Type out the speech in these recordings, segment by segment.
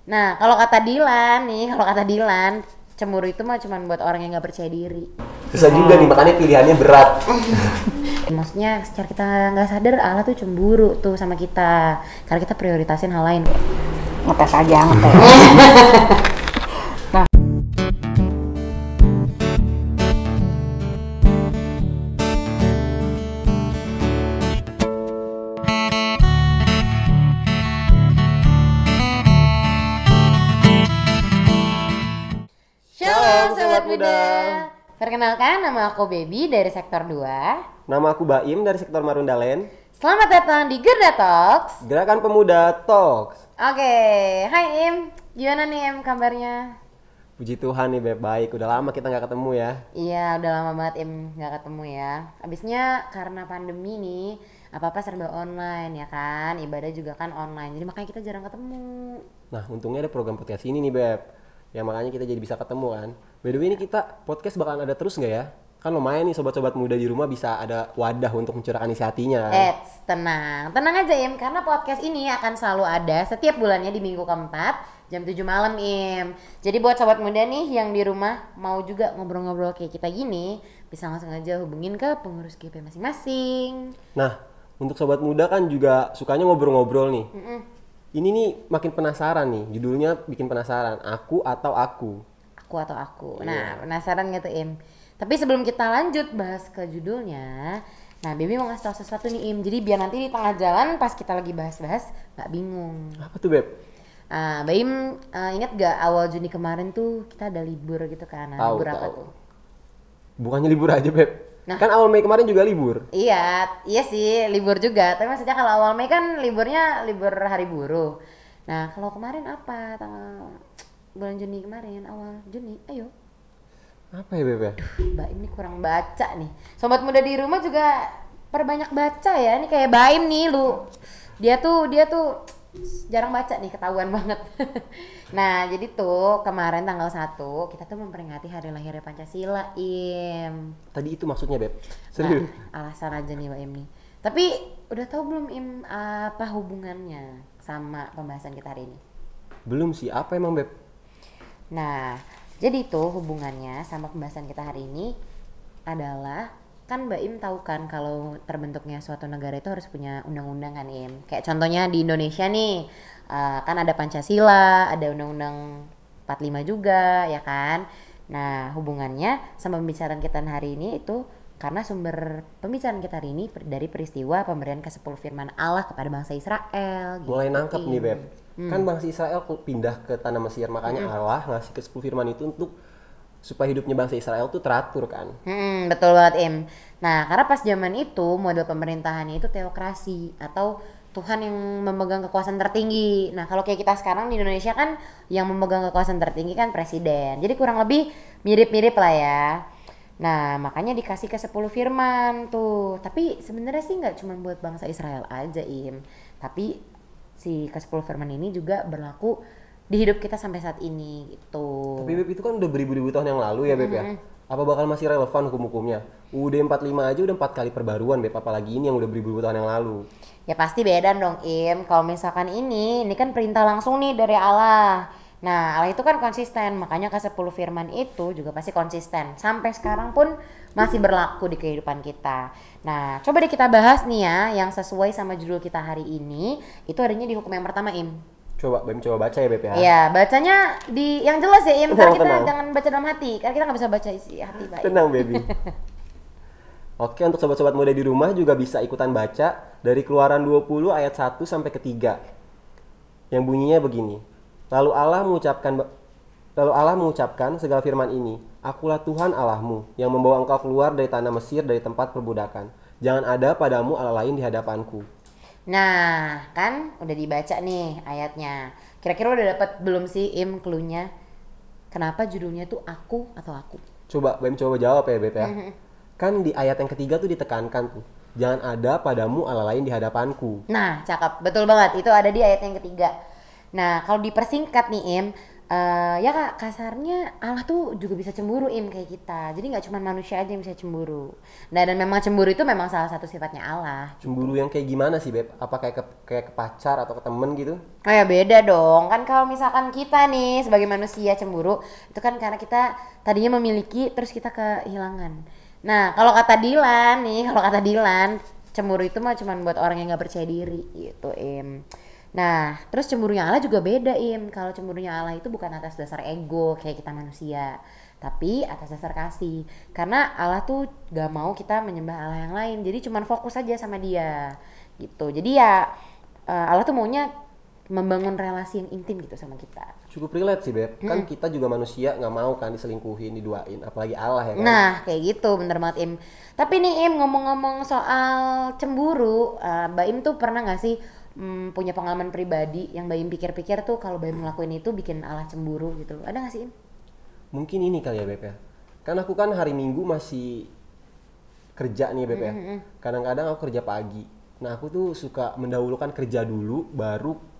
Nah, kalau kata Dilan nih, kalau kata Dilan, cemburu itu mah cuma buat orang yang nggak percaya diri. Susah juga nih, makanya pilihannya berat. Maksudnya secara kita nggak sadar Allah tuh cemburu tuh sama kita, karena kita prioritasin hal lain. Ngetes aja, ngetes. Nah, Shalom Sobat Muda. Perkenalkan, nama aku Baby dari Sektor 2. Nama aku Baim dari sektor Marundalen. Selamat datang di Gerda Talks. Gerakan Pemuda Talks. Oke, hai Im. Gimana nih Im kabarnya? Puji Tuhan nih Beb, baik. Udah lama kita nggak ketemu ya. Iya, udah lama banget Im nggak ketemu ya. Abisnya karena pandemi nih, apa-apa serba online ya kan. Ibadah juga kan online, jadi makanya kita jarang ketemu. Nah, untungnya ada program podcast ini nih Beb. Ya makanya kita jadi bisa ketemu kan. By the way ini kita podcast bakalan ada terus nggak ya? Kan lumayan nih sobat-sobat muda di rumah bisa ada wadah untuk mencurahkan isi hatinya. Tenang aja Im, karena podcast ini akan selalu ada setiap bulannya di minggu keempat jam 7 malam Im. Jadi buat sobat muda nih yang di rumah mau juga ngobrol-ngobrol kayak kita gini, bisa langsung aja hubungin ke pengurus GP masing-masing. Nah, untuk sobat muda kan juga sukanya ngobrol-ngobrol nih. Ini nih makin penasaran nih, judulnya bikin penasaran. Aku atau aku? Aku atau aku. Nah, penasaran gak tuh Im? Tapi sebelum kita lanjut bahas ke judulnya, nah Baby mau ngasih tau sesuatu nih Im. Jadi biar nanti di tengah jalan pas kita lagi bahas-bahas gak bingung. Apa tuh Beb? Baim ingat gak awal Juni kemarin tuh kita ada libur gitu kan? Tahu, Libur apa tahu. tuh? Bukannya libur aja Beb? Nah. Kan awal Mei kemarin juga libur. Iya sih libur juga. Tapi maksudnya kalau awal Mei kan liburnya libur hari buruh. Nah kalau kemarin apa tanggal bulan Juni kemarin awal Juni? Ayo. Apa ya Beb ya? Baim ini kurang baca nih. Sobat muda di rumah juga perbanyak baca ya. Ini kayak Baim nih lu. Dia tuh jarang baca nih, ketahuan banget. Nah jadi tuh kemarin tanggal 1 kita tuh memperingati hari lahirnya Pancasila Im. Tadi itu maksudnya Beb? Serius? Nah, alasan aja nih Mbak Im nih. Tapi udah tahu belum Im apa hubungannya sama pembahasan kita hari ini? Belum sih, apa emang Beb? Nah jadi tuh hubungannya sama pembahasan kita hari ini adalah, kan Mbak Im tahu kan kalau terbentuknya suatu negara itu harus punya undang-undang kan Im. Kayak contohnya di Indonesia nih, kan ada Pancasila, ada Undang-Undang 45 juga ya kan. Nah hubungannya sama pembicaraan kita hari ini itu karena sumber pembicaraan kita hari ini dari peristiwa pemberian ke-10 firman Allah kepada bangsa Israel gitu, Mulai nangkep Im. nih Beb. Kan bangsa Israel pindah ke tanah Mesir, makanya Allah ngasih ke-10 firman itu untuk supaya hidupnya bangsa Israel tuh teratur kan. Betul banget Im. Nah karena pas zaman itu model pemerintahannya itu teokrasi atau Tuhan yang memegang kekuasaan tertinggi. Nah kalau kayak kita sekarang di Indonesia kan yang memegang kekuasaan tertinggi kan presiden. Jadi kurang lebih mirip-mirip lah ya. Nah makanya dikasih ke 10 firman tuh. Tapi sebenarnya sih nggak cuma buat bangsa Israel aja Im. Tapi si ke 10 firman ini juga berlaku di hidup kita sampai saat ini gitu. Tapi Beb itu kan udah beribu-ribu tahun yang lalu ya Beb ya. Apa bakal masih relevan hukum-hukumnya? UUD 45 aja udah 4 kali perbaruan Beb, apalagi ini yang udah beribu-ribu tahun yang lalu. Ya pasti beda dong Im. Kalau misalkan ini kan perintah langsung nih dari Allah. Nah Allah itu kan konsisten, makanya ke 10 firman itu juga pasti konsisten. Sampai sekarang pun masih berlaku di kehidupan kita. Nah coba deh kita bahas nih ya, yang sesuai sama judul kita hari ini. Itu adanya di hukum yang pertama Im. Coba Beb coba baca ya Beb ya. Iya bacanya di yang jelas ya Im. Karena kita Tenang. jangan baca dalam hati, karena kita nggak bisa baca isi hati Pak Im. Tenang baby. Oke, untuk sobat-sobat muda di rumah juga bisa ikutan baca dari Keluaran 20 ayat 1 sampai ke 3. Yang bunyinya begini. Lalu Allah mengucapkan segala firman ini, Akulah Tuhan Allahmu yang membawa engkau keluar dari tanah Mesir dari tempat perbudakan. Jangan ada padamu Allah lain di hadapanku. Nah kan udah dibaca nih ayatnya. Kira-kira udah dapat belum sih Im cluenya? Kenapa judulnya tuh aku atau aku? Coba Bem coba jawab ya Beb ya. Kan di ayat yang ketiga tuh ditekankan tuh, jangan ada padamu Allah lain di hadapanku. Nah cakep, betul banget, itu ada di ayat yang ketiga. Nah kalau dipersingkat nih Im, Ya kak, kasarnya Allah tuh juga bisa cemburu kayak kita. Jadi nggak cuma manusia aja yang bisa cemburu. Nah dan memang cemburu itu memang salah satu sifatnya Allah. Cemburu yang kayak gimana sih Beb? Apa kayak ke pacar atau ke temen gitu? Oh ya beda dong. Kan kalau misalkan kita nih sebagai manusia cemburu, itu kan karena kita tadinya memiliki terus kita kehilangan. Nah, kalau kata Dilan, cemburu itu mah cuma buat orang yang nggak percaya diri gitu, Nah, terus cemburunya Allah juga beda, Kalau cemburunya Allah itu bukan atas dasar ego kayak kita manusia, tapi atas dasar kasih. Karena Allah tuh gak mau kita menyembah Allah yang lain, jadi cuma fokus aja sama Dia gitu. Jadi ya Allah tuh maunya membangun relasi yang intim gitu sama kita. Cukup relate sih Beb, kan kita juga manusia nggak mau kan diselingkuhin, diduain, apalagi Allah ya kan. Nah kayak gitu, bener banget Tapi nih ngomong-ngomong soal cemburu, Mbak Im tuh pernah gak sih punya pengalaman pribadi yang Mbak Im pikir-pikir tuh kalau Mbak Im ngelakuin itu bikin Allah cemburu gitu? Ada gak sih Mungkin ini kali ya Beb ya, kan aku kan hari Minggu masih kerja nih Beb ya. Kadang-kadang aku kerja pagi, nah aku tuh suka mendahulukan kerja dulu baru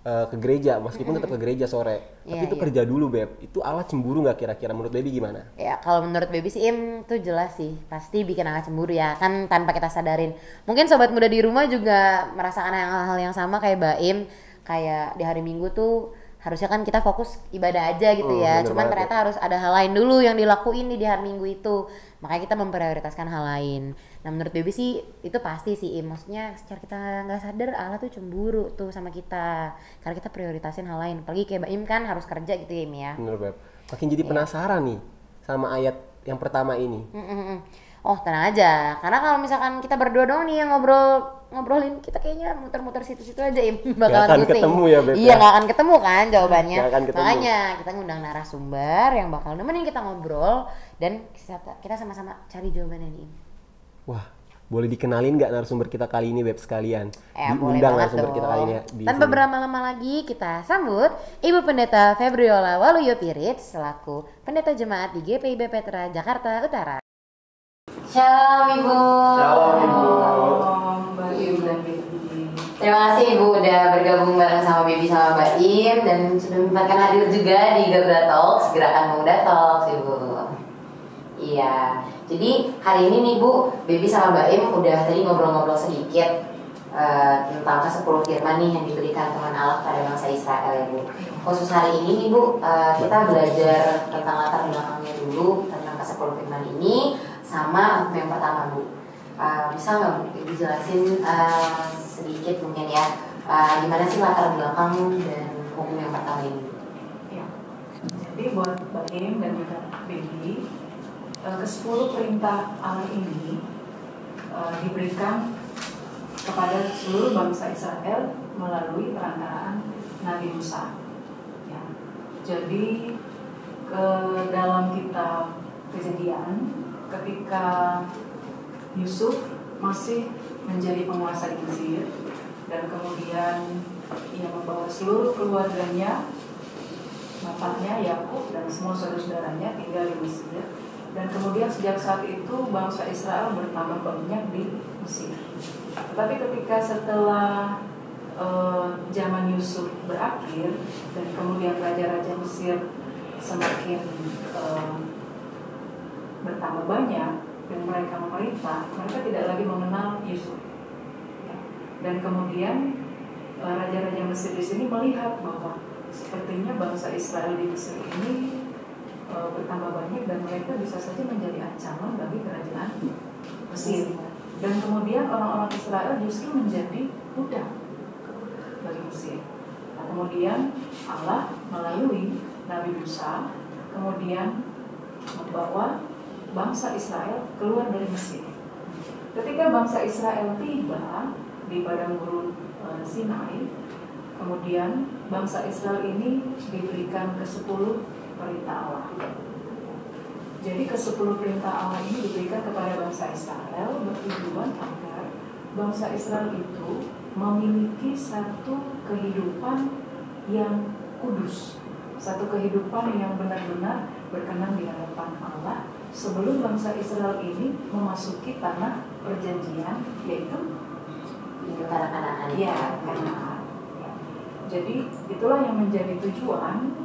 ke gereja, meskipun tetap ke gereja sore. Tapi itu kerja dulu Beb. Itu Allah cemburu nggak kira-kira? Menurut Baby gimana? Ya kalau menurut Baby sih tuh jelas sih, pasti bikin Allah cemburu ya kan, tanpa kita sadarin. Mungkin sobat muda di rumah juga merasakan hal-hal yang sama kayak Baim. Kayak di hari Minggu tuh harusnya kan kita fokus ibadah aja gitu ya, cuman ternyata harus ada hal lain dulu yang dilakuin di hari Minggu itu, makanya kita memprioritaskan hal lain. Nah menurut Baby sih itu pasti sih, maksudnya secara kita nggak sadar Allah tuh cemburu tuh sama kita karena kita prioritasin hal lain, apalagi kayak Mbak Im kan harus kerja gitu ya ya. Bener Beb, makin jadi penasaran nih sama ayat yang pertama ini. Oh tenang aja, karena kalau misalkan kita berdua doang nih yang ngobrolin, kita kayaknya muter-muter situ-situ aja Gak bakalan akan pusing. ketemu ya Beb. Iya nggak akan ketemu kan jawabannya. Gak akan ketemu. Makanya kita ngundang narasumber yang bakal nemenin kita ngobrol dan kita sama-sama cari jawabannya nih. Wah, boleh dikenalin nggak narasumber kita kali ini Beb sekalian? Boleh Diundang banget narasumber dong. kita kali ini di Tanpa sini. berlama-lama lagi kita sambut Ibu Pendeta Febriola Waluyo Pirit selaku Pendeta Jemaat di GPIB Petra Jakarta Utara. Shalom Ibu. Shalom Ibu. Mbak Im dan Baby. Terima kasih Ibu udah bergabung bareng sama Baby sama Mbak Im dan sudah menyempatkan hadir juga di Garuda Talks, Gerakan Pemuda Talks Ibu. Iya, jadi hari ini nih Bu, Baby sama Mbak Im udah tadi ngobrol-ngobrol sedikit tentang ke-10 firman nih yang diberikan Tuhan Allah pada bangsa Israel ya Bu. Khusus hari ini nih Bu, kita belajar tentang latar belakangnya dulu, tentang ke-10 firman ini sama hukum yang pertama Bu. Bisa nggak Bu dijelasin sedikit mungkin ya, gimana sih latar belakang dan hukum yang pertama ini? Ya. Jadi buat Mbak Im dan juga Baby, ke-10 perintah Allah ini diberikan kepada seluruh bangsa Israel melalui perantaraan Nabi Musa. Ya. Jadi ke dalam kitab Kejadian, ketika Yusuf masih menjadi penguasa di Mesir dan kemudian ia membawa seluruh keluarganya, bapaknya Yakub dan semua saudara-saudaranya tinggal di Mesir, dan kemudian sejak saat itu bangsa Israel bertambah banyak di Mesir. Tetapi ketika setelah zaman Yusuf berakhir dan kemudian raja-raja Mesir semakin bertambah banyak dan mereka memerintah, mereka tidak lagi mengenal Yusuf. Dan kemudian raja-raja Mesir di sini melihat bahwa sepertinya bangsa Israel di Mesir ini bertambah banyak dan mereka bisa saja menjadi ancaman bagi kerajaan Mesir. Dan kemudian orang-orang Israel justru menjadi budak bagi Mesir. Nah, kemudian Allah melalui Nabi Musa kemudian membawa bangsa Israel keluar dari Mesir. Ketika bangsa Israel tiba di padang gurun Sinai, kemudian bangsa Israel ini diberikan ke-10 perintah Allah. Jadi ke-10 perintah Allah ini diberikan kepada bangsa Israel bertujuan agar bangsa Israel itu memiliki satu kehidupan yang kudus, satu kehidupan yang benar-benar berkenan di hadapan Allah sebelum bangsa Israel ini memasuki tanah perjanjian, yaitu Kanaan. ya, Kanaan. Jadi itulah yang menjadi tujuan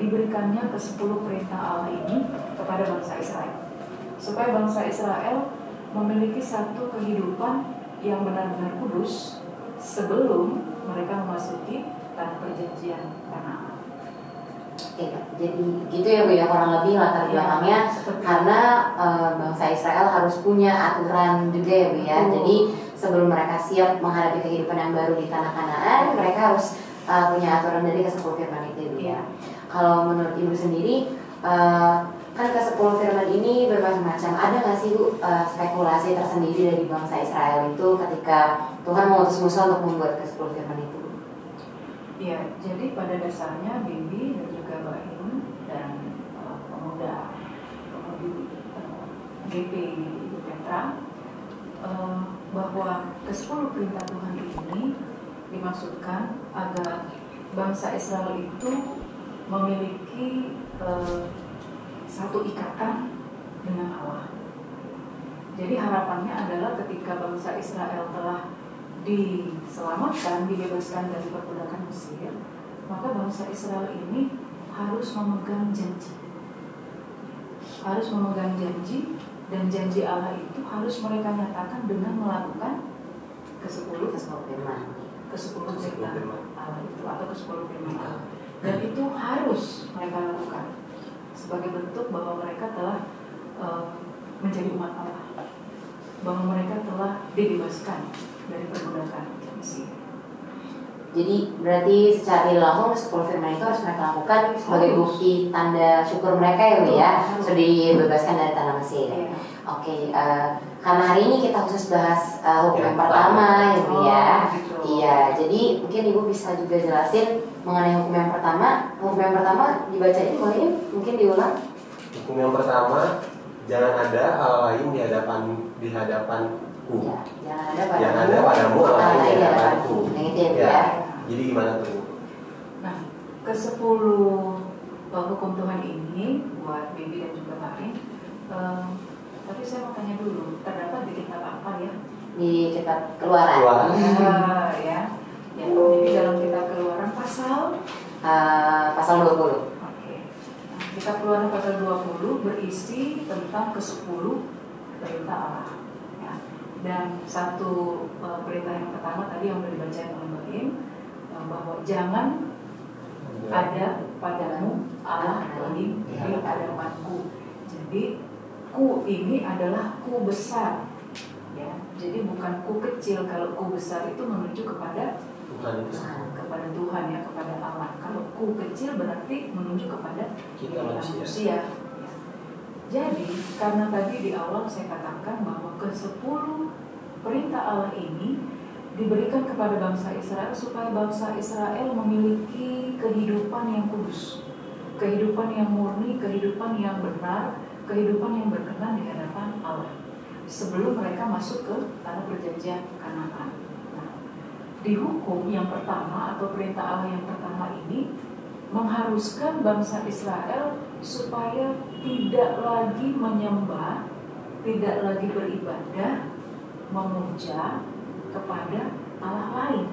diberikannya ke-10 perintah Allah ini kepada bangsa Israel, supaya bangsa Israel memiliki satu kehidupan yang benar-benar kudus sebelum mereka memasuki tanah perjanjian Kanaan. Oke, jadi gitu ya Bu ya, kurang lebih latar belakangnya karena bangsa Israel harus punya aturan juga ya Bu ya. Jadi sebelum mereka siap menghadapi kehidupan yang baru di tanah Kanaan, mereka harus punya aturan dari ke-10 firman itu Bu ya. Kalau menurut Ibu sendiri, kan ke-10 firman ini bermacam-macam. Ada nggak sih Bu spekulasi tersendiri dari bangsa Israel itu ketika Tuhan mengutus Musa untuk membuat ke-10 firman itu? Ya, jadi pada dasarnya Bibi dan juga Baim dan pemudi GP Ibu Petra, bahwa ke-10 perintah Tuhan ini dimaksudkan agar bangsa Israel itu memiliki satu ikatan dengan Allah. Jadi harapannya adalah ketika bangsa Israel telah diselamatkan, dibebaskan dari perbudakan Mesir, maka bangsa Israel ini harus memegang janji. Harus memegang janji, dan janji Allah itu harus mereka nyatakan dengan melakukan ke-10 firman Allah itu, atau ke-10 firman Allah. Dan itu harus mereka lakukan sebagai bentuk bahwa mereka telah menjadi umat Allah, bahwa mereka telah dibebaskan dari perbudakan Mesir. Jadi berarti secara langsung 10 firman itu harus mereka lakukan sebagai bukti tanda syukur mereka ya Bu ya, sudah dibebaskan dari tanah Mesir. Oke, karena hari ini kita khusus bahas hukum yang pertama ya Bu ya. Iya, jadi mungkin Ibu bisa juga jelasin mengenai hukum yang pertama. Hukum yang pertama dibacain boleh mungkin diulang. Hukum yang pertama, jangan ada hal lain di hadapanku. Ya, jangan ada padamu hal lain di hadapanku. Nah, itu ya Bu ya. Jadi gimana tuh? Nah, ke-10 hukum Tuhan ini buat Bibi dan juga Baim. Tapi saya mau tanya dulu, terdapat di kitab apa ya? Di kitab Keluaran. Ya. Jadi dalam kitab Keluaran pasal 20. Oke. Nah, kitab Keluaran pasal 20 berisi tentang ke-10 perintah Allah. Ya. Dan satu perintah yang pertama tadi yang sudah dibacakan oleh Baim, bahwa jangan ada padamu Allah lain di hadapanku. Jadi ku ini adalah ku besar, ya. Jadi bukan ku kecil. Kalau ku besar itu menuju kepada Tuhan ya, kepada Allah. Kalau ku kecil berarti menuju kepada kita manusia. Ya. Jadi karena tadi di awal saya katakan bahwa ke-10 perintah Allah ini diberikan kepada bangsa Israel supaya bangsa Israel memiliki kehidupan yang kudus, kehidupan yang murni, kehidupan yang benar, kehidupan yang berkenan di hadapan Allah sebelum mereka masuk ke tanah perjanjian Kanaan. Nah, di hukum yang pertama atau perintah Allah yang pertama ini mengharuskan bangsa Israel supaya tidak lagi menyembah, tidak lagi beribadah, memuja kepada Allah lain.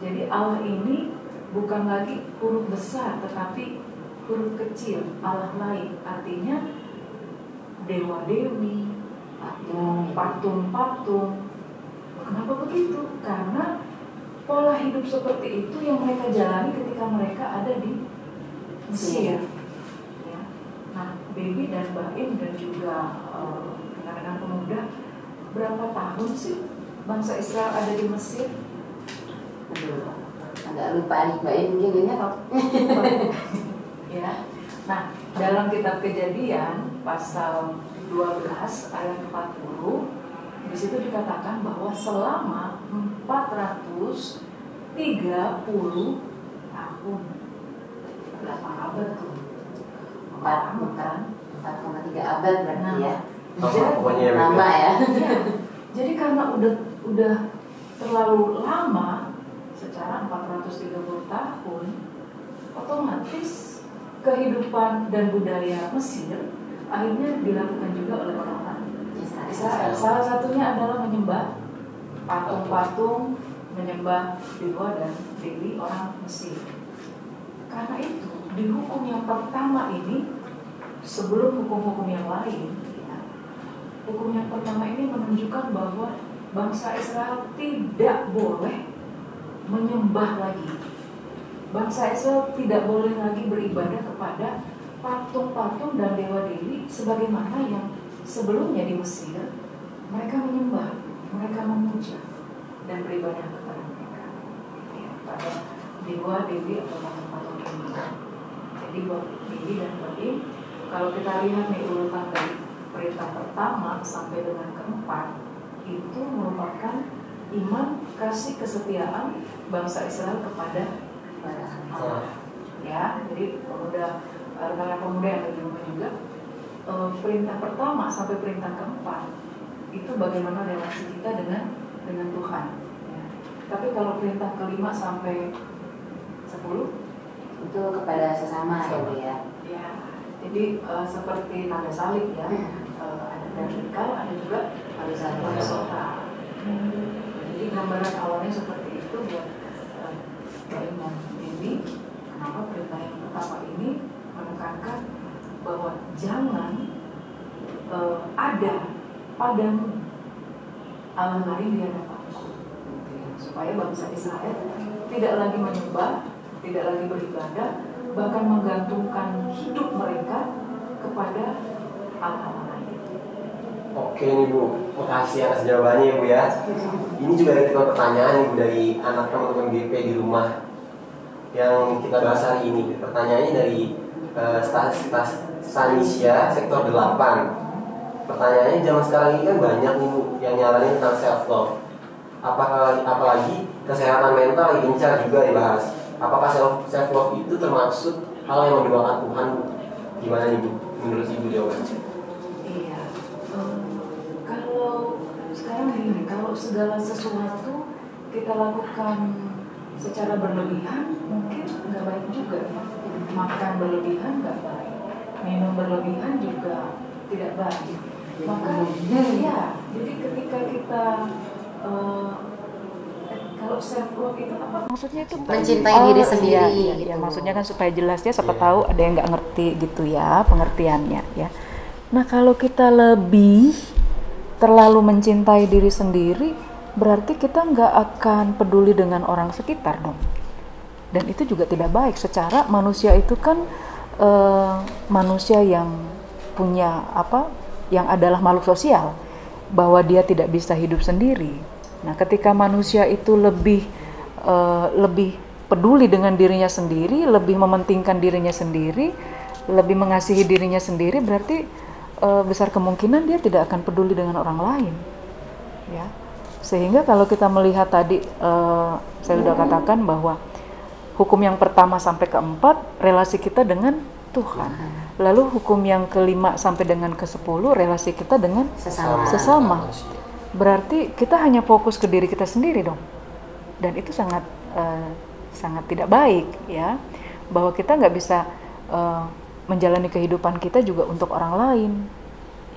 Jadi Allah ini bukan lagi huruf besar tetapi huruf kecil, Allah lain. Artinya dewa-dewi, patung-patung. Kenapa begitu? Karena pola hidup seperti itu yang mereka jalani ketika mereka ada di Mesir. Ya. Nah, Bibi dan Baim dan juga rekan-rekan pemuda, berapa tahun sih bangsa Israel ada di Mesir? Agak lupa nih Baim mungkin kok. Ya. Nah, dalam kitab Kejadian pasal 12 ayat 40 di situ dikatakan bahwa selama 430 tahun, berapa abad tuh? 4,3 abad berarti ya. Pokoknya lama ya. Jadi karena udah terlalu lama, secara 430 tahun, otomatis kehidupan dan budaya Mesir akhirnya dilakukan juga oleh orang-orang Israel. Salah satunya adalah menyembah patung-patung, menyembah dewa dan dewi orang Mesir. Karena itu di hukum yang pertama ini, sebelum hukum-hukum yang lain, ya, hukum yang pertama ini menunjukkan bahwa bangsa Israel tidak boleh menyembah lagi. Bangsa Israel tidak boleh lagi beribadah kepada patung-patung dan dewa-dewi sebagaimana yang sebelumnya di Mesir mereka menyembah, mereka memuja dan beribadah kepada mereka, ya, pada dewa-dewi atau patung-patung ini. Jadi buat Billy dan Baim, kalau kita lihat nih urutan dari perintah pertama sampai dengan keempat, itu merupakan iman, kasih, kesetiaan bangsa Israel kepada Allah. Ya, jadi rekan-rekan pemuda yang ada di rumah juga, perintah pertama sampai perintah keempat itu bagaimana relasi kita dengan Tuhan. Ya. Tapi kalau perintah kelima sampai 10 itu kepada sesama ya Bu ya. Ya, jadi seperti tanda salib ya, ada vertikal, ada juga horizontal. Jadi gambaran awalnya seperti itu buat Baim dan Dewi. Kenapa perintah yang pertama ini menekankan bahwa jangan ada padamu Allah lain di hadapanku, supaya bangsa Israel tidak lagi menyembah, tidak lagi beribadah, bahkan menggantungkan hidup mereka kepada Allah lain. Oke nih Bu, makasih atas jawabannya ya Bu ya. Ini juga ada tipe pertanyaan nih Bu dari anak teman-teman GP di rumah yang kita bahas hari ini. Pertanyaannya dari Stanisya sektor 8. Pertanyaannya, zaman sekarang ini kan banyak nih Bu yang nyaranin tentang self love. Apalagi kesehatan mental lagi gencar juga dibahas. Apakah self love itu termasuk hal yang mendoakan Tuhan Bu? Gimana nih Bu menurut Ibu jawabannya? Iya, kalau sekarang gini, kalau segala sesuatu kita lakukan secara berlebihan mungkin nggak baik juga ya. Makan berlebihan nggak baik, minum berlebihan juga tidak baik. Maka ya, jadi ketika kita kalau self love itu apa? Maksudnya itu Mencintai diri sendiri. Iya, gitu. iya, maksudnya kan supaya jelasnya siapa tahu ada yang nggak ngerti gitu ya pengertiannya ya. Nah kalau kita lebih terlalu mencintai diri sendiri, berarti kita nggak akan peduli dengan orang sekitar dong. Dan itu juga tidak baik. Secara manusia itu kan manusia yang punya yang adalah makhluk sosial, bahwa dia tidak bisa hidup sendiri. Nah, ketika manusia itu lebih peduli dengan dirinya sendiri, lebih mementingkan dirinya sendiri, lebih mengasihi dirinya sendiri, berarti besar kemungkinan dia tidak akan peduli dengan orang lain. Ya. Sehingga kalau kita melihat tadi, saya sudah katakan bahwa hukum yang pertama sampai keempat relasi kita dengan Tuhan. Lalu hukum yang kelima sampai dengan ke-10 relasi kita dengan sesama. Berarti kita hanya fokus ke diri kita sendiri dong. Dan itu sangat tidak baik ya. Bahwa kita nggak bisa menjalani kehidupan kita juga untuk orang lain.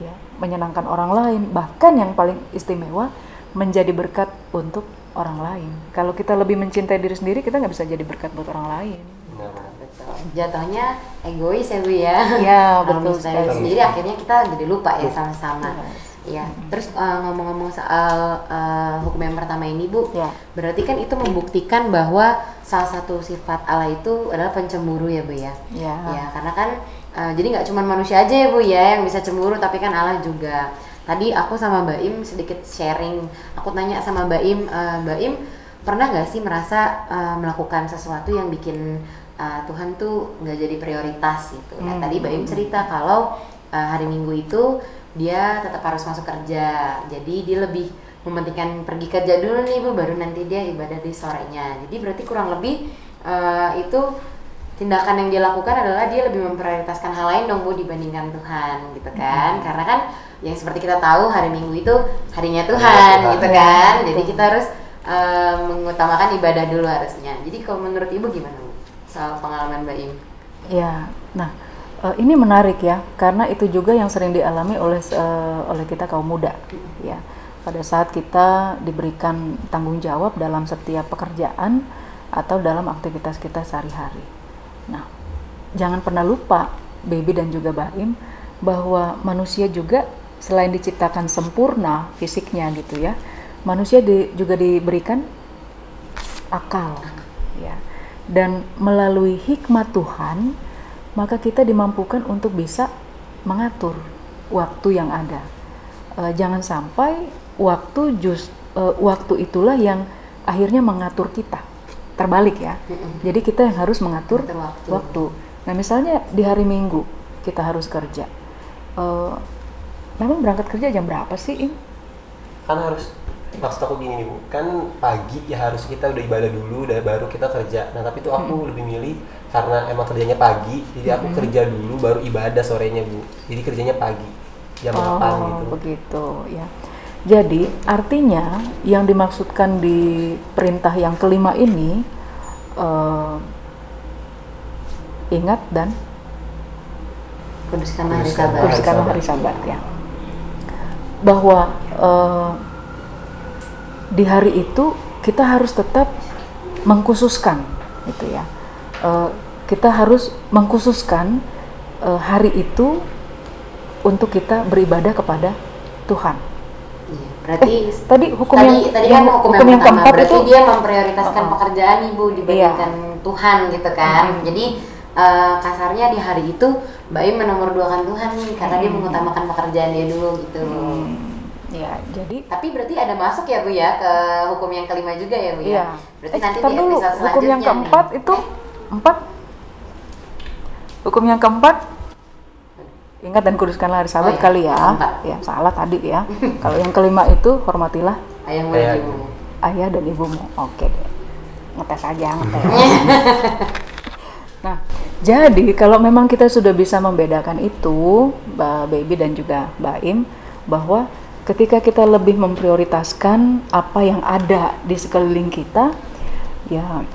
Ya, menyenangkan orang lain. Bahkan yang paling istimewa menjadi berkat untuk orang lain. Kalau kita lebih mencintai diri sendiri, kita nggak bisa jadi berkat buat orang lain. Jatuhnya egois ya Bu ya. Ya, Kalau betul mencintai diri sendiri akhirnya kita jadi lupa ya sama-sama. Ya. Terus ngomong-ngomong soal hukum yang pertama ini Bu, berarti kan itu membuktikan bahwa salah satu sifat Allah itu adalah pencemburu ya Bu ya. Ya, karena kan jadi nggak cuma manusia aja ya Bu ya yang bisa cemburu, tapi kan Allah juga. Tadi aku sama Baim sedikit sharing, aku tanya sama Baim, Baim pernah nggak sih merasa melakukan sesuatu yang bikin Tuhan tuh nggak jadi prioritas gitu. Nah tadi Baim cerita kalau hari Minggu itu dia tetap harus masuk kerja, jadi dia lebih mementingkan pergi kerja dulu nih Bu, baru nanti dia ibadah di sorenya. Jadi berarti kurang lebih itu tindakan yang dia lakukan adalah dia lebih memprioritaskan hal lain dong Bu dibandingkan Tuhan gitu kan. Karena kan yang seperti kita tahu hari Minggu itu harinya Tuhan gitu kan. Jadi kita harus mengutamakan ibadah dulu harusnya. Jadi kalau menurut Ibu gimana Bu soal pengalaman Baim? Ya, nah ini menarik ya, karena itu juga yang sering dialami oleh kita kaum muda ya. Pada saat kita diberikan tanggung jawab dalam setiap pekerjaan atau dalam aktivitas kita sehari-hari. Nah, jangan pernah lupa, Baby dan juga Baim, bahwa manusia juga selain diciptakan sempurna fisiknya gitu ya, manusia juga diberikan akal ya. Dan melalui hikmat Tuhan, maka kita dimampukan untuk bisa mengatur waktu yang ada. Jangan sampai waktu itulah yang akhirnya mengatur kita. Terbalik ya. Jadi kita yang harus mengatur waktu. Nah, misalnya di hari Minggu kita harus kerja. Memang berangkat kerja jam berapa sih, Im? Kan harus, maksud aku gini nih Bu, kan pagi ya harus kita udah ibadah dulu, baru kita kerja. Nah tapi itu aku lebih milih karena emang kerjanya pagi, jadi aku kerja dulu baru ibadah sorenya Bu. Jadi kerjanya pagi, jam 8 gitu. Begitu ya. Jadi artinya yang dimaksudkan di perintah yang kelima ini, ingat dan kuduskanlah hari Sabat ya. Bahwa di hari itu kita harus tetap mengkhususkan gitu ya. Kita harus mengkhususkan hari itu untuk kita beribadah kepada Tuhan. Iya, berarti tadi hukum tadi kan hukum yang keempat berarti itu dia memprioritaskan pekerjaan Ibu dibandingkan Tuhan gitu kan. Jadi kasarnya di hari itu Baim menomorduakan Tuhan nih karena dia mengutamakan pekerjaan dia dulu gitu. Ya, jadi tapi berarti ada masuk ya Bu ya ke hukum yang kelima juga ya Bu ya. Iya. Berarti nanti di dulu, episode selanjutnya hukum yang keempat nih. itu hukum yang keempat ingat dan kuduskanlah hari Sabat kali ya. Ya, salah tadi ya. Kalau yang kelima itu hormatilah Ayahmu dan ibumu. Ayah dan ibumu. Oke deh. Ngetes aja, ngetes. Nah, jadi kalau memang kita sudah bisa membedakan itu, Mbak Baby dan juga Mbak Im, bahwa ketika kita lebih memprioritaskan apa yang ada di sekeliling kita, ya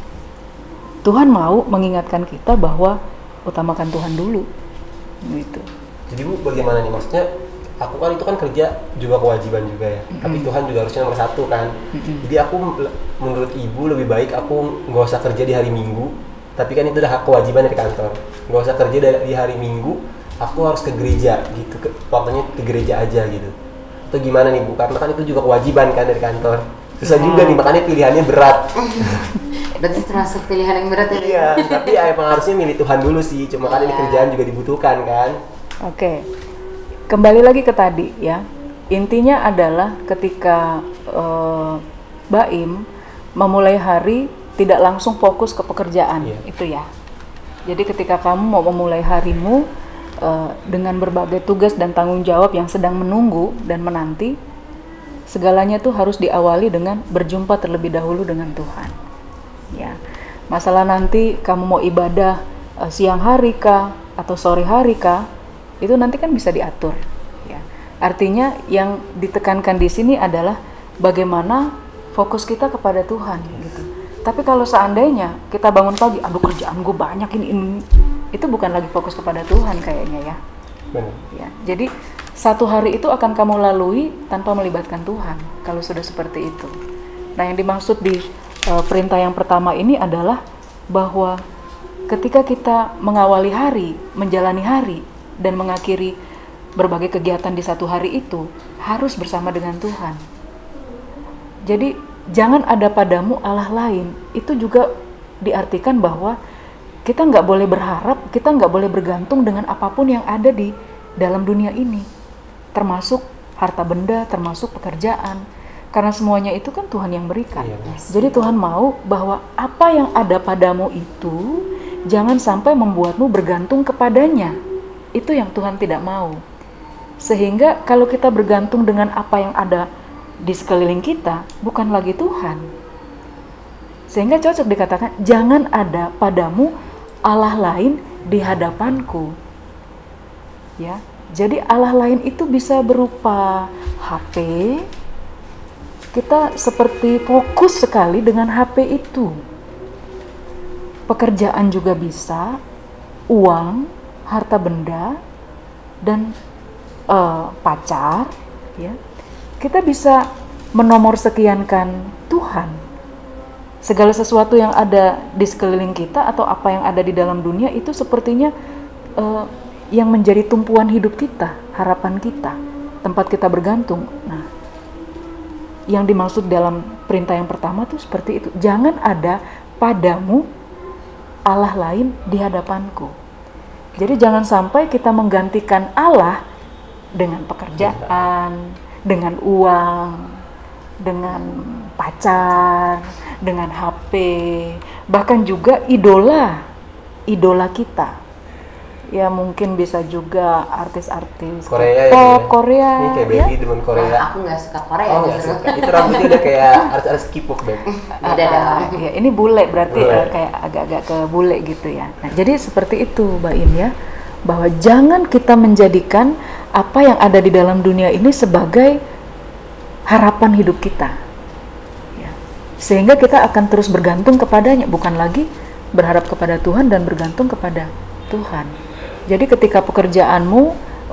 Tuhan mau mengingatkan kita bahwa utamakan Tuhan dulu, gitu. Jadi Bu, bagaimana nih maksudnya? Aku kan itu kan kerja juga kewajiban juga ya. Tapi Tuhan juga harusnya nomor satu kan. Jadi aku menurut Ibu lebih baik aku nggak usah kerja di hari Minggu. Tapi kan itu udah hak kewajiban dari kantor. Nggak usah kerja di hari Minggu. Aku harus ke gereja gitu. Waktunya ke gereja aja gitu. Atau gimana nih Bu? Karena kan itu juga kewajiban kan dari kantor. Susah juga nih, makanya pilihannya berat. Berarti termasuk pilihan yang berat ya? Iya, tapi ya emang harusnya milih Tuhan dulu sih. Cuma kan ini kerjaan juga dibutuhkan kan. Oke, kembali lagi ke tadi ya. Intinya adalah ketika Baim memulai hari tidak langsung fokus ke pekerjaan, itu ya. Jadi ketika kamu mau memulai harimu dengan berbagai tugas dan tanggung jawab yang sedang menunggu dan menanti, segalanya tuh harus diawali dengan berjumpa terlebih dahulu dengan Tuhan. Ya, masalah nanti kamu mau ibadah siang hari kah atau sore hari kah, itu nanti kan bisa diatur. Ya, artinya yang ditekankan di sini adalah bagaimana fokus kita kepada Tuhan, gitu. Tapi kalau seandainya kita bangun pagi, aduh kerjaan gue banyak ini, itu bukan lagi fokus kepada Tuhan kayaknya ya. Benar. Ya, jadi satu hari itu akan kamu lalui tanpa melibatkan Tuhan kalau sudah seperti itu. Nah, yang dimaksud di perintah yang pertama ini adalah bahwa ketika kita mengawali hari, menjalani hari, dan mengakhiri berbagai kegiatan di satu hari itu harus bersama dengan Tuhan. Jadi jangan ada padamu Allah lain. Itu juga diartikan bahwa kita nggak boleh berharap, kita nggak boleh bergantung dengan apapun yang ada di dalam dunia ini, termasuk harta benda, termasuk pekerjaan, karena semuanya itu kan Tuhan yang berikan. Jadi Tuhan mau bahwa apa yang ada padamu itu jangan sampai membuatmu bergantung kepadanya. Itu yang Tuhan tidak mau. Sehingga kalau kita bergantung dengan apa yang ada di sekeliling kita, bukan lagi Tuhan. Sehingga cocok dikatakan, jangan ada padamu Allah lain di hadapanku. Ya, jadi Allah lain itu bisa berupa HP. Kita seperti fokus sekali dengan HP itu. Pekerjaan juga bisa, uang, harta benda, dan pacar, ya. Kita bisa menomor sekiankan Tuhan. segala sesuatu yang ada di sekeliling kita atau apa yang ada di dalam dunia itu sepertinya yang menjadi tumpuan hidup kita, harapan kita, tempat kita bergantung. Nah, yang dimaksud dalam perintah yang pertama tuh seperti itu. Jangan ada padamu Allah lain di hadapanku. Jadi jangan sampai kita menggantikan Allah dengan pekerjaan, dengan uang, dengan pacar, dengan HP, bahkan juga idola kita. Ya mungkin bisa juga artis-artis Korea K-pop, ya, Korea. Ini kayak ya. baby demen Korea. Nah, aku nggak suka Korea Oh, nggak justru. suka. Itu rambutnya udah kayak artis-artis K-pop, Beb. Beda dong. Ya, ini bule berarti Bule. kayak agak-agak ke bule gitu ya. Nah, jadi seperti itu Mbak In ya, bahwa jangan kita menjadikan apa yang ada di dalam dunia ini sebagai harapan hidup kita. Ya. Sehingga kita akan terus bergantung kepadanya, bukan lagi berharap kepada Tuhan dan bergantung kepada Tuhan. Jadi ketika pekerjaanmu,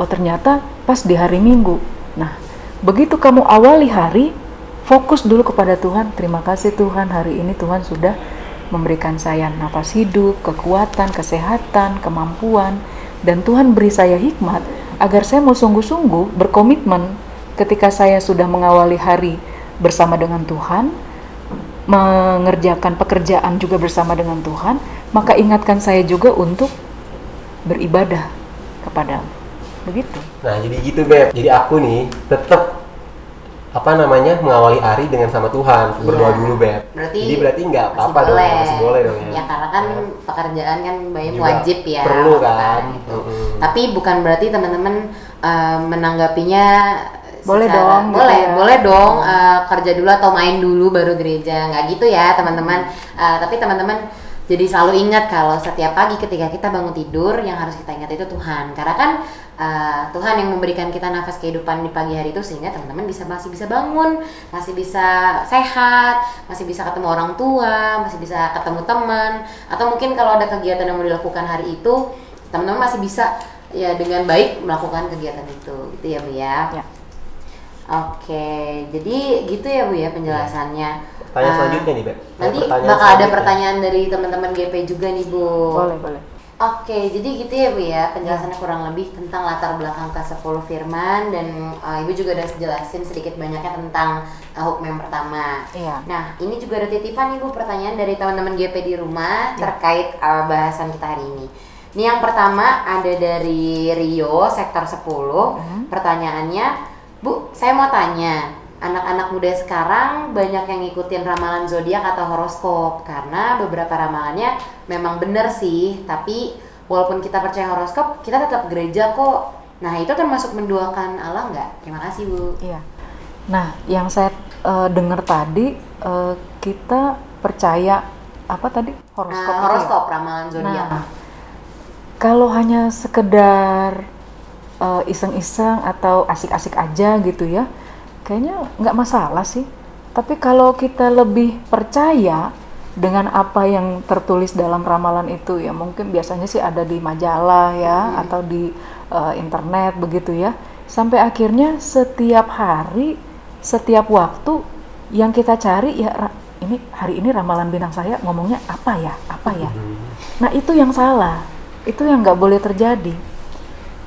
oh ternyata pas di hari Minggu. Nah, begitu kamu awali hari, fokus dulu kepada Tuhan. Terima kasih Tuhan, hari ini Tuhan sudah memberikan saya nafas hidup, kekuatan, kesehatan, kemampuan. Dan Tuhan beri saya hikmat agar saya mau sungguh-sungguh berkomitmen ketika saya sudah mengawali hari bersama dengan Tuhan, mengerjakan pekerjaan juga bersama dengan Tuhan, maka ingatkan saya juga untuk beribadah kepadamu. Begitu. Nah, jadi gitu, Beb. Jadi aku nih tetap mengawali hari dengan sama Tuhan, berdoa Iya. dulu, Beb. Berarti nggak masih apa-apa dong, masih boleh dong ya. Ya karena kan Ya. pekerjaan kan Bayim Juga wajib ya. perlu kan. melakukan itu. Tapi bukan berarti teman-teman menanggapinya Boleh secara- dong, gitu boleh ya. boleh dong kerja dulu atau main dulu baru gereja, nggak gitu ya teman-teman. Tapi teman-teman jadi selalu ingat kalau setiap pagi ketika kita bangun tidur yang harus kita ingat itu Tuhan, karena kan Tuhan yang memberikan kita nafas kehidupan di pagi hari itu sehingga teman-teman masih bisa bangun, masih bisa sehat, masih bisa ketemu orang tua, masih bisa ketemu teman, atau mungkin kalau ada kegiatan yang mau dilakukan hari itu teman-teman masih bisa ya dengan baik melakukan kegiatan itu, gitu ya Bu ya. Ya. Oke, jadi gitu ya Bu ya penjelasannya. Pertanyaan selanjutnya nih, Beb. Nanti Pertanyaan bakal ada selanjutnya. pertanyaan dari teman-teman GP juga nih Bu. Boleh. Oke, jadi gitu ya Bu ya penjelasannya kurang lebih tentang latar belakang ke-10 firman dan Ibu juga udah jelasin sedikit banyaknya tentang hukum yang pertama. Iya. Nah, ini juga ada titipan nih Bu, pertanyaan dari teman-teman GP di rumah Ya. terkait bahasan kita hari ini. Ini yang pertama ada dari Rio, sektor 10. Pertanyaannya, Bu, saya mau tanya, anak-anak muda sekarang banyak yang ngikutin ramalan zodiak atau horoskop karena beberapa ramalannya memang benar sih, tapi walaupun kita percaya horoskop, kita tetap gereja kok. Nah, itu termasuk menduakan Allah nggak? Terima kasih Bu. Iya. Nah, yang saya dengar tadi kita percaya apa tadi? Horoskop. itu ya? Horoskop, ramalan zodiak. Nah, kalau hanya sekedar iseng-iseng atau asik-asik aja gitu ya, kayaknya nggak masalah sih. Tapi kalau kita lebih percaya dengan apa yang tertulis dalam ramalan itu ya, mungkin biasanya sih ada di majalah ya, atau di internet begitu ya, sampai akhirnya setiap hari, setiap waktu yang kita cari ya, ini hari ini ramalan bintang saya ngomongnya apa ya. Nah, itu yang salah, itu yang nggak boleh terjadi.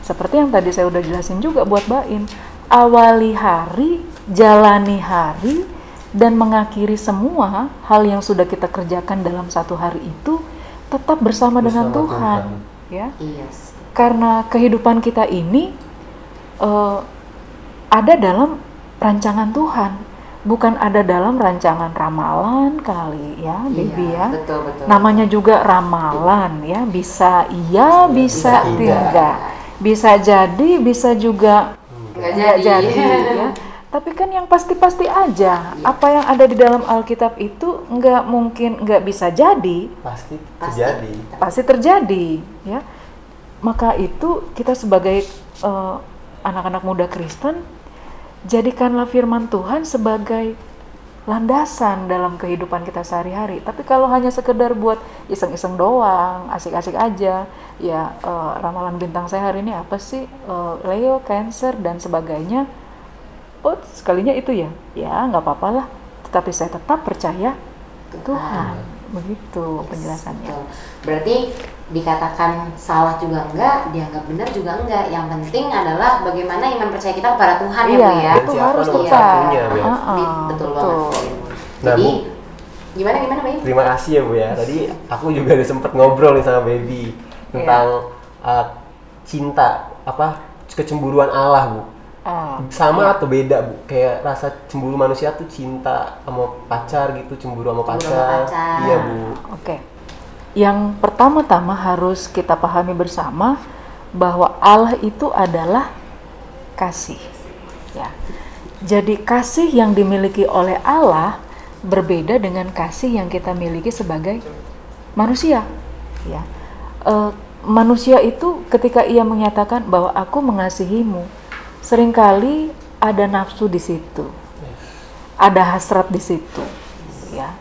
Seperti yang tadi saya udah jelasin juga buat Bain, awali hari, jalani hari, dan mengakhiri semua hal yang sudah kita kerjakan dalam satu hari itu tetap bersama dengan Tuhan. Ya. Yes. Karena kehidupan kita ini ada dalam rancangan Tuhan, bukan ada dalam rancangan ramalan kali ya, Baby ya. Betul. Namanya juga ramalan ya, bisa iya, bisa bisa tidak. Bisa jadi, bisa juga Nggak jadi. ya. Tapi kan yang pasti-pasti aja, apa yang ada di dalam Alkitab itu nggak mungkin nggak bisa jadi, Pasti terjadi. pasti terjadi ya. Maka itu kita sebagai anak-anak muda Kristen, jadikanlah firman Tuhan sebagai landasan dalam kehidupan kita sehari-hari. Tapi kalau hanya sekedar buat iseng-iseng doang, asik-asik aja, ya ramalan bintang saya hari ini apa sih? Leo, Cancer dan sebagainya. Oh, sekalinya itu ya nggak apa-apa lah. Tetapi saya tetap percaya Tuhan. Begitu penjelasannya. Betul. Berarti dikatakan salah juga enggak, dianggap benar juga enggak. Yang penting adalah bagaimana iman percaya kita kepada Tuhan ya Bu ya. Dan Itu siapa harus nomor tepat. satunya, Bu, ya? Betul banget. Nah, Jadi Bu, gimana Baim? terima kasih ya Bu ya. Tadi aku juga udah sempet ngobrol nih sama Baby tentang cinta, kecemburuan Allah Bu. Sama atau beda Bu? Kayak rasa cemburu manusia tuh cinta sama pacar gitu, cemburu sama pacar. Iya Bu. Oke. Yang pertama-tama harus kita pahami bersama bahwa Allah itu adalah kasih. Ya. Jadi kasih yang dimiliki oleh Allah berbeda dengan kasih yang kita miliki sebagai manusia. Ya. Manusia itu ketika ia menyatakan bahwa aku mengasihimu, seringkali ada nafsu di situ, ada hasrat di situ. Ya.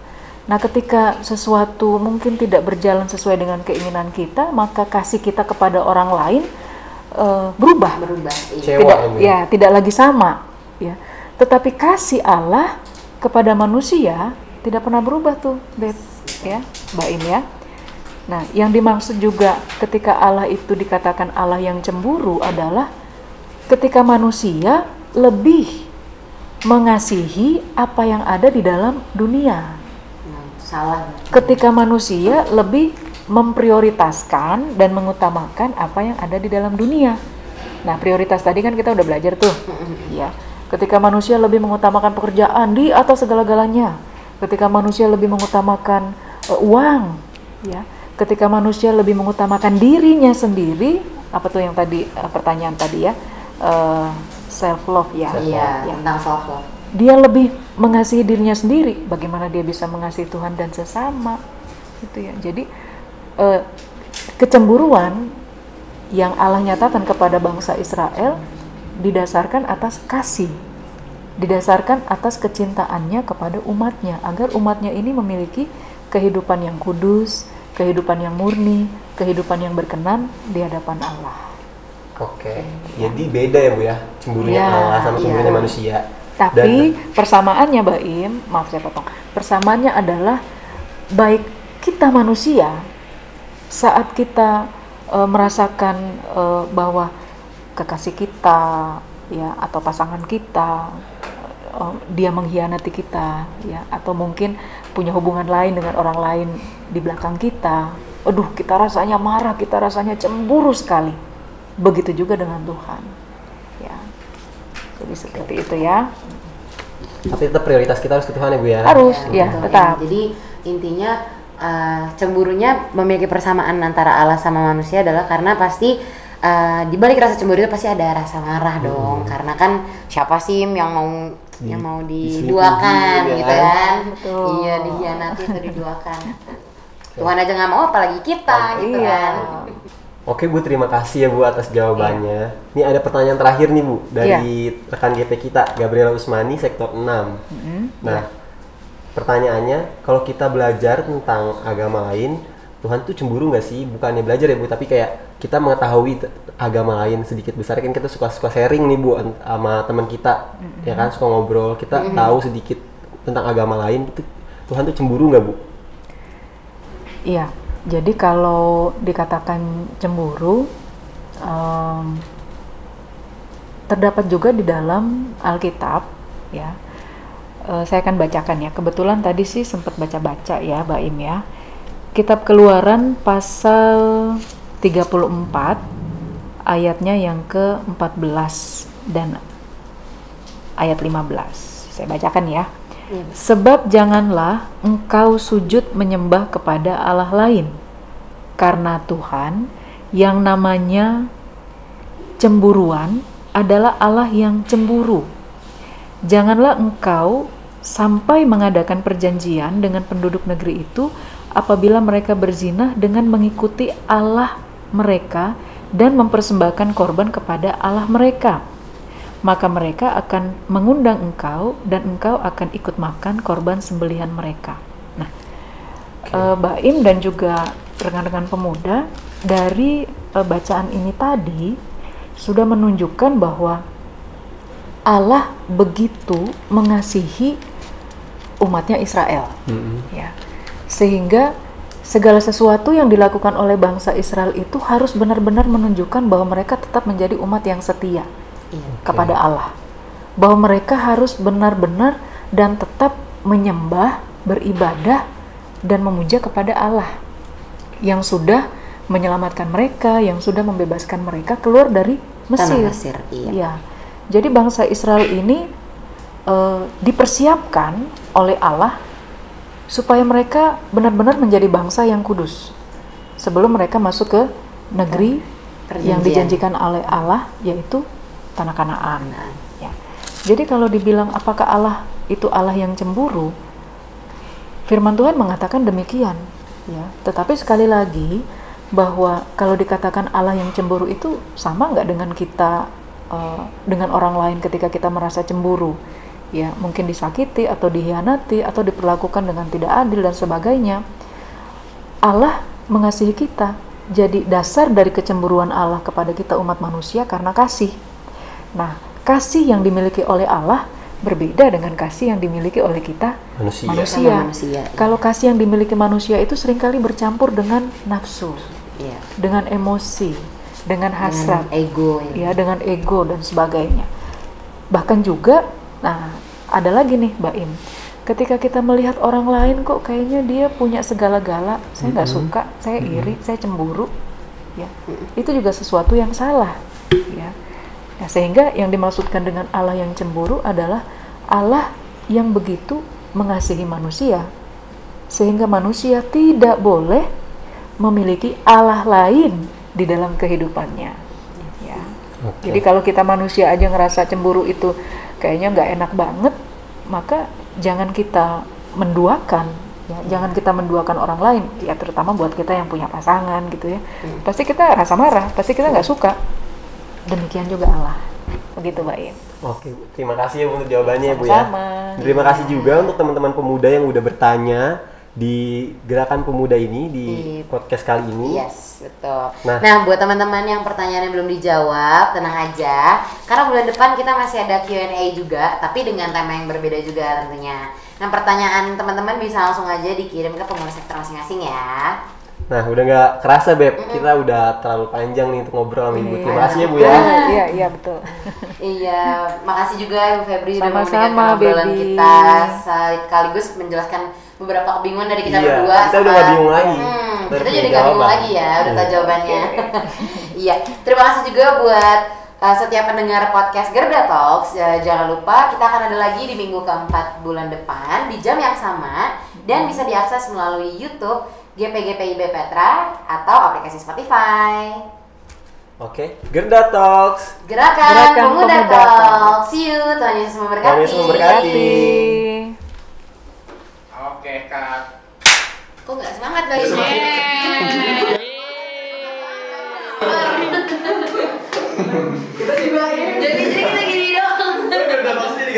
Nah, ketika sesuatu mungkin tidak berjalan sesuai dengan keinginan kita, maka kasih kita kepada orang lain berubah. Iya. Tidak lagi sama. Ya. Tetapi kasih Allah kepada manusia tidak pernah berubah tuh, Beb. Ya, Baim ya. Nah, yang dimaksud juga ketika Allah itu dikatakan Allah yang cemburu adalah ketika manusia lebih mengasihi apa yang ada di dalam dunia. Salah. Ketika manusia lebih memprioritaskan dan mengutamakan apa yang ada di dalam dunia. Nah, prioritas tadi kan kita udah belajar tuh. Ya. Ketika manusia lebih mengutamakan pekerjaan di atas segala-galanya. Ketika manusia lebih mengutamakan uang, ya. Ketika manusia lebih mengutamakan dirinya sendiri, apa tuh yang tadi pertanyaan tadi ya? Self love ya. Iya, tentang self love. Dia lebih mengasihi dirinya sendiri, bagaimana dia bisa mengasihi Tuhan dan sesama, gitu ya. Jadi kecemburuan yang Allah nyatakan kepada bangsa Israel didasarkan atas kasih, didasarkan atas kecintaannya kepada umatnya, agar umatnya ini memiliki kehidupan yang kudus, kehidupan yang murni, kehidupan yang berkenan di hadapan Allah. Oke, jadi beda ya Bu ya, cemburunya Allah sama cemburunya manusia. Tapi persamaannya Baim, maaf saya potong, persamaannya adalah baik kita manusia saat kita merasakan bahwa kekasih kita ya atau pasangan kita dia mengkhianati kita ya, atau mungkin punya hubungan lain dengan orang lain di belakang kita, aduh kita rasanya marah, kita rasanya cemburu sekali. Begitu juga dengan Tuhan ya. Jadi seperti itu ya. Tapi tetap prioritas kita harus ke Tuhan ya Bu ya. Harus ya, tetap. Jadi intinya cemburunya memiliki persamaan antara Allah sama manusia adalah karena pasti di balik rasa cemburu itu pasti ada rasa marah dong. Karena kan siapa sih yang mau diduakan gitu kan? Betul. Iya, dikhianati atau diduakan. Tuhan aja nggak mau, apalagi kita gitu kan. Oke Bu, terima kasih ya Bu atas jawabannya. Ini ada pertanyaan terakhir nih Bu dari rekan GP kita, Gabriela Usmani, sektor 6. Nah, pertanyaannya, kalau kita belajar tentang agama lain, Tuhan tuh cemburu nggak sih? Bukannya belajar ya Bu, tapi kayak kita mengetahui agama lain sedikit besar, kan kita suka sharing nih Bu sama teman kita, ya kan, suka ngobrol, kita tahu sedikit tentang agama lain, itu Tuhan tuh cemburu nggak Bu? Iya. Jadi kalau dikatakan cemburu, terdapat juga di dalam Alkitab, ya. Saya akan bacakan ya. Kebetulan tadi sih sempat baca-baca ya, Baim ya. Kitab Keluaran pasal 34, ayatnya yang ke-14 dan ayat 15. Saya bacakan ya. Sebab janganlah engkau sujud menyembah kepada Allah lain, karena Tuhan yang namanya cemburuan adalah Allah yang cemburu. Janganlah engkau sampai mengadakan perjanjian dengan penduduk negeri itu apabila mereka berzina dengan mengikuti Allah mereka dan mempersembahkan korban kepada Allah mereka. Maka mereka akan mengundang engkau dan engkau akan ikut makan korban sembelihan mereka. Nah, Baim dan juga rekan-rekan pemuda dari bacaan ini tadi sudah menunjukkan bahwa Allah begitu mengasihi umatnya Israel. Ya. Sehingga segala sesuatu yang dilakukan oleh bangsa Israel itu harus benar-benar menunjukkan bahwa mereka tetap menjadi umat yang setia kepada Allah. Bahwa mereka harus benar-benar dan tetap menyembah, beribadah, dan memuja kepada Allah yang sudah menyelamatkan mereka, yang sudah membebaskan mereka keluar dari Mesir. Tanah Mesir, iya. Ya. Jadi bangsa Israel ini dipersiapkan oleh Allah supaya mereka benar-benar menjadi bangsa yang kudus sebelum mereka masuk ke negeri yang dijanjikan oleh Allah, yaitu tanah Kanaan. Ya. Jadi kalau dibilang apakah Allah itu Allah yang cemburu, firman Tuhan mengatakan demikian. Ya. Tetapi sekali lagi bahwa kalau dikatakan Allah yang cemburu itu sama nggak dengan kita dengan orang lain ketika kita merasa cemburu. Ya, mungkin disakiti atau dihianati atau diperlakukan dengan tidak adil dan sebagainya. Allah mengasihi kita. Jadi dasar dari kecemburuan Allah kepada kita umat manusia karena kasih. Nah, kasih yang dimiliki oleh Allah berbeda dengan kasih yang dimiliki oleh kita manusia. Kalau kasih yang dimiliki manusia itu seringkali bercampur dengan nafsu, dengan emosi, dengan hasrat, dengan ego dan sebagainya. Bahkan juga, nah, ada lagi nih Mbak Im, ketika kita melihat orang lain kok kayaknya dia punya segala-gala, saya nggak suka, saya iri, saya cemburu, ya, itu juga sesuatu yang salah, ya. Nah, sehingga yang dimaksudkan dengan Allah yang cemburu adalah Allah yang begitu mengasihi manusia, sehingga manusia tidak boleh memiliki Allah lain di dalam kehidupannya, ya. Jadi kalau kita manusia aja ngerasa cemburu itu kayaknya nggak enak banget, maka jangan kita menduakan, ya. Jangan kita menduakan orang lain, ya, terutama buat kita yang punya pasangan gitu ya. Pasti kita rasa marah, pasti kita nggak suka. Demikian juga Allah, begitu Mbak Im. Oke, terima kasih ya untuk jawabannya Bu ya. Sama-sama. Terima kasih juga untuk teman-teman pemuda yang udah bertanya di Gerakan Pemuda ini di podcast kali ini. Yes, betul. Nah, buat teman-teman yang pertanyaannya belum dijawab, tenang aja. Karena bulan depan kita masih ada Q&A juga, tapi dengan tema yang berbeda juga tentunya. Nah, pertanyaan teman-teman bisa langsung aja dikirim ke pengurus sektor masing-masing ya. Nah, udah nggak kerasa Beb, kita udah terlalu panjang nih untuk ngobrol sama Ibu. Terima kasih ya Bu ya. Iya betul. Iya, makasih juga Ibu Febri udah Sama-sama, memberikan obrolan Baby. kita sekaligus menjelaskan beberapa kebingungan dari kita berdua. Kita udah nggak bingung lagi. Kita jadi nggak bingung lagi ya, udah tahu jawabannya. Iya, terima kasih juga buat setiap pendengar podcast Gerda Talks. Jangan lupa kita akan ada lagi di minggu keempat bulan depan di jam yang sama dan bisa diakses melalui YouTube GPGPIB Petra atau aplikasi Spotify. Oke, Gerda Talks. Gerakan Pemuda Talks. See you, Tuhan Yesus memberkati. Tuhan Yesus memberkati. Oke, Kak. Kok nggak semangat guys? Kita juga ya. Jadi kita